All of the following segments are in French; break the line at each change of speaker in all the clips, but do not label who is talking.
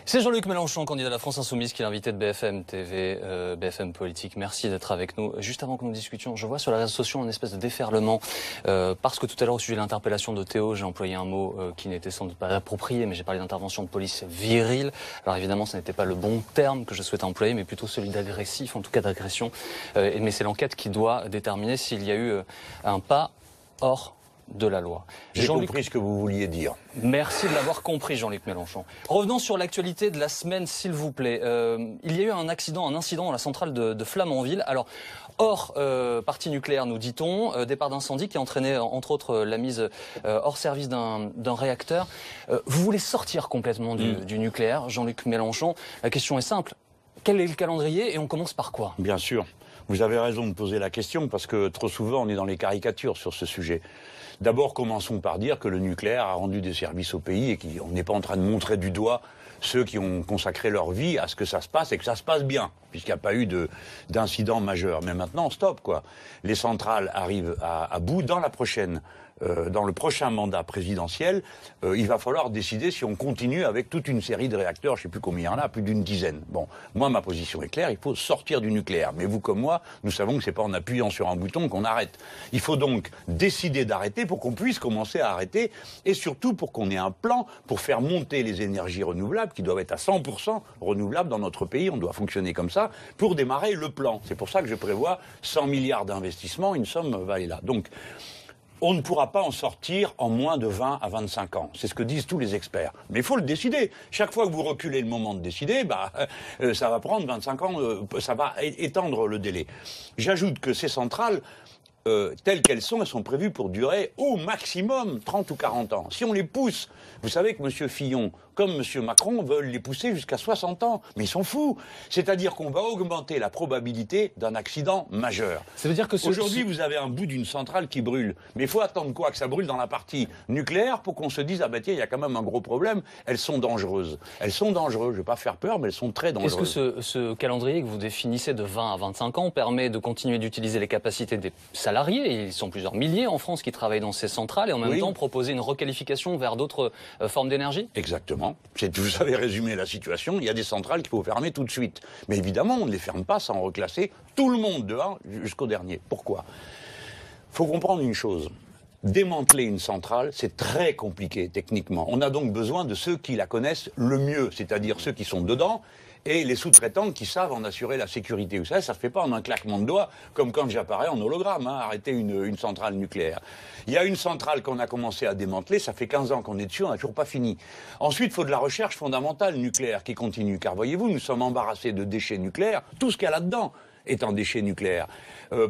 C'est Jean-Luc Mélenchon, candidat de la France Insoumise, qui est l'invité de BFM TV, BFM Politique. Merci d'être avec nous. Juste avant que nous discutions, je vois sur les réseaux sociaux une espèce de déferlement, parce que tout à l'heure, au sujet de l'interpellation de Théo, j'ai employé un mot qui n'était sans doute pas approprié, mais j'ai parlé d'intervention de police virile. Alors évidemment, ce n'était pas le bon terme que je souhaite employer, mais plutôt celui d'agressif, en tout cas d'agression. Mais c'est l'enquête qui doit déterminer s'il y a eu un pas hors de la loi.
J'ai compris ce que vous vouliez dire.
Merci de l'avoir compris, Jean-Luc Mélenchon. Revenons sur l'actualité de la semaine, s'il vous plaît. Il y a eu un incident à la centrale de Flamanville. Alors, hors partie nucléaire, nous dit-on, départ d'incendie qui a entraîné, entre autres, la mise hors service d'un réacteur. Vous voulez sortir complètement du nucléaire, Jean-Luc Mélenchon. La question est simple. Quel est le calendrier et on commence par quoi?
Bien sûr. Vous avez raison de poser la question parce que trop souvent on est dans les caricatures sur ce sujet. D'abord, commençons par dire que le nucléaire a rendu des services au pays et qu'on n'est pas en train de montrer du doigt ceux qui ont consacré leur vie à ce que ça se passe et que ça se passe bien, puisqu'il n'y a pas eu d'incident majeur. Mais maintenant, stop, quoi. Les centrales arrivent à bout dans le prochain mandat présidentiel. Il va falloir décider si on continue avec toute une série de réacteurs, je ne sais plus combien il y en a, plus d'une dizaine. Bon, moi, ma position est claire, il faut sortir du nucléaire. Mais vous comme moi, nous savons que c'est pas en appuyant sur un bouton qu'on arrête. Il faut donc décider d'arrêter pour qu'on puisse commencer à arrêter et surtout pour qu'on ait un plan pour faire monter les énergies renouvelables qui doivent être à 100% renouvelables dans notre pays. On doit fonctionner comme ça pour démarrer le plan. C'est pour ça que je prévois 100 milliards d'investissements, une somme va aller là. Donc, on ne pourra pas en sortir en moins de 20 à 25 ans. C'est ce que disent tous les experts. Mais il faut le décider. Chaque fois que vous reculez le moment de décider, ça va prendre 25 ans, ça va étendre le délai. J'ajoute que ces centrales, telles qu'elles sont, elles sont prévues pour durer au maximum 30 ou 40 ans. Si on les pousse, vous savez que M. Fillon, comme M. Macron, veulent les pousser jusqu'à 60 ans. Mais ils sont fous. C'est-à-dire qu'on va augmenter la probabilité d'un accident majeur.
Ça veut dire que
aujourd'hui, vous avez un bout d'une centrale qui brûle. Mais il faut attendre quoi? Que ça brûle dans la partie nucléaire pour qu'on se dise, ah ben tiens, il y a quand même un gros problème. Elles sont dangereuses. Elles sont dangereuses. Je ne vais pas faire peur, mais elles sont très dangereuses.
Est-ce que ce calendrier que vous définissez de 20 à 25 ans permet de continuer d'utiliser les capacités des salariés? Ils sont plusieurs milliers en France qui travaillent dans ces centrales et en même temps proposer une requalification vers d'autres formes d'énergie?
Exactement. Vous avez résumé la situation. Il y a des centrales qu'il faut fermer tout de suite. Mais évidemment, on ne les ferme pas sans reclasser tout le monde de 1 jusqu'au dernier. Pourquoi? Il faut comprendre une chose. Démanteler une centrale, c'est très compliqué techniquement. On a donc besoin de ceux qui la connaissent le mieux, c'est-à-dire ceux qui sont dedans et les sous-traitants qui savent en assurer la sécurité. Vous savez, ça ne se fait pas en un claquement de doigts, comme quand j'apparais en hologramme, arrêter une centrale nucléaire. Il y a une centrale qu'on a commencé à démanteler, ça fait 15 ans qu'on est dessus, on n'a toujours pas fini. Ensuite, il faut de la recherche fondamentale nucléaire qui continue, car voyez-vous, nous sommes embarrassés de déchets nucléaires, tout ce qu'il y a là-dedans est en déchets nucléaires,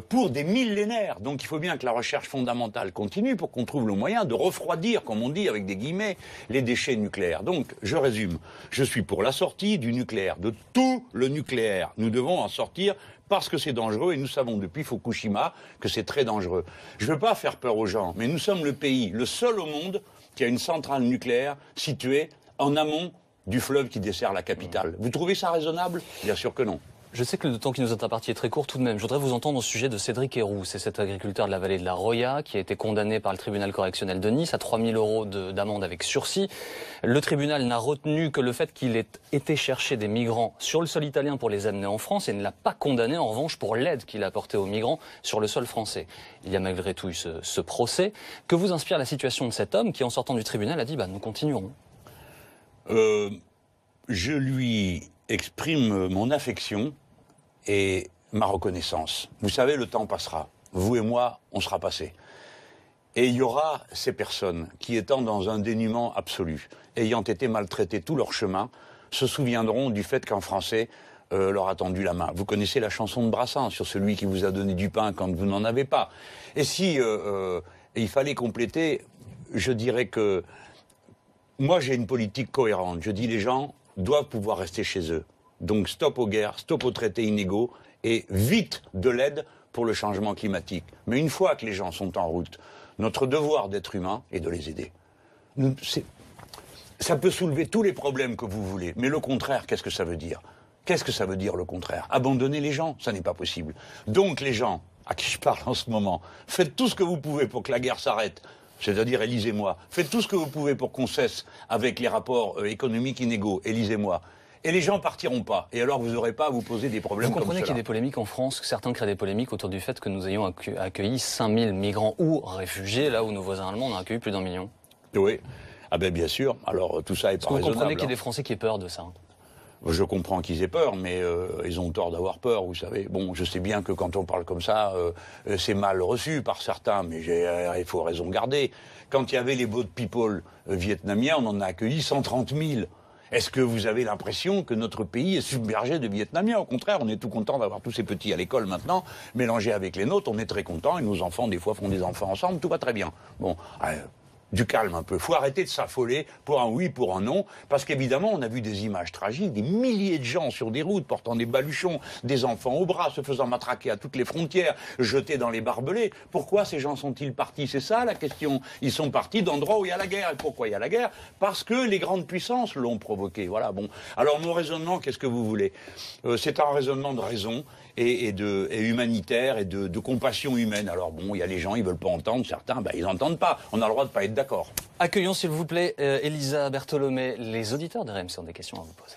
pour des millénaires. Donc il faut bien que la recherche fondamentale continue pour qu'on trouve le moyen de refroidir, comme on dit avec des guillemets, les déchets nucléaires. Donc, je résume, je suis pour la sortie du nucléaire, de tout le nucléaire. Nous devons en sortir parce que c'est dangereux et nous savons depuis Fukushima que c'est très dangereux. Je ne veux pas faire peur aux gens, mais nous sommes le pays, le seul au monde qui a une centrale nucléaire située en amont du fleuve qui dessert la capitale. Vous trouvez ça raisonnable? Bien sûr que non.
Je sais que le temps qui nous est imparti est très court tout de même. Je voudrais vous entendre au sujet de Cédric Héroux. C'est cet agriculteur de la vallée de la Roya qui a été condamné par le tribunal correctionnel de Nice à 3 000 € d'amende avec sursis. Le tribunal n'a retenu que le fait qu'il ait été chercher des migrants sur le sol italien pour les amener en France et ne l'a pas condamné en revanche pour l'aide qu'il a apportée aux migrants sur le sol français. Il y a malgré tout eu ce procès. Que vous inspire la situation de cet homme qui, en sortant du tribunal, a dit nous continuerons?
Je lui exprime mon affection et ma reconnaissance. Vous savez, le temps passera. Vous et moi, on sera passés. Et il y aura ces personnes qui, étant dans un dénuement absolu, ayant été maltraitées tout leur chemin, se souviendront du fait qu'un Français leur a tendu la main. Vous connaissez la chanson de Brassens sur celui qui vous a donné du pain quand vous n'en avez pas. Et si il fallait compléter, je dirais que moi j'ai une politique cohérente. Je dis les gens doivent pouvoir rester chez eux. Donc stop aux guerres, stop aux traités inégaux et vite de l'aide pour le changement climatique. Mais une fois que les gens sont en route, notre devoir d'être humain est de les aider. Ça peut soulever tous les problèmes que vous voulez, mais le contraire, qu'est-ce que ça veut dire? Qu'est-ce que ça veut dire le contraire? Abandonner les gens, ça n'est pas possible. Donc les gens à qui je parle en ce moment, faites tout ce que vous pouvez pour que la guerre s'arrête. C'est-à-dire, élisez-moi. Faites tout ce que vous pouvez pour qu'on cesse avec les rapports économiques inégaux. Élisez-moi. Et les gens partiront pas. Et alors, vous n'aurez pas à vous poser des problèmes comme cela.
Vous comprenez qu'il y a des polémiques en France, que certains créent des polémiques autour du fait que nous ayons accueilli 5000 migrants ou réfugiés, là où nos voisins allemands en ont accueilli plus d'1 million.
Oui. Ah ben bien sûr. Alors, tout ça est pas raisonnable.
Vous comprenez qu'il y a des Français qui aient peur de ça?
Je comprends qu'ils aient peur, mais ils ont tort d'avoir peur, vous savez. Bon, je sais bien que quand on parle comme ça, c'est mal reçu par certains, mais il faut raison garder. Quand il y avait les boat people vietnamiens, on en a accueilli 130 000. Est-ce que vous avez l'impression que notre pays est submergé de Vietnamiens? Au contraire, on est tout content d'avoir tous ces petits à l'école maintenant, mélangés avec les nôtres, on est très content, et nos enfants, des fois, font des enfants ensemble, tout va très bien. Bon, du calme un peu. Faut arrêter de s'affoler pour un oui, pour un non, parce qu'évidemment, on a vu des images tragiques, des milliers de gens sur des routes portant des baluchons, des enfants au bras, se faisant matraquer à toutes les frontières, jetés dans les barbelés. Pourquoi ces gens sont-ils partis? C'est ça la question. Ils sont partis d'endroits où il y a la guerre. Et pourquoi il y a la guerre? Parce que les grandes puissances l'ont provoqué. Voilà, bon. Alors, mon raisonnement, qu'est-ce que vous voulez? C'est un raisonnement de raison et humanitaire et de compassion humaine. Alors bon, il y a les gens, ils veulent pas entendre, certains, ils n'entendent pas. On a le droit de pas être d'accord.
Accueillons s'il vous plaît Elisa Bertholomé. Les auditeurs de RMC ont des questions à vous poser.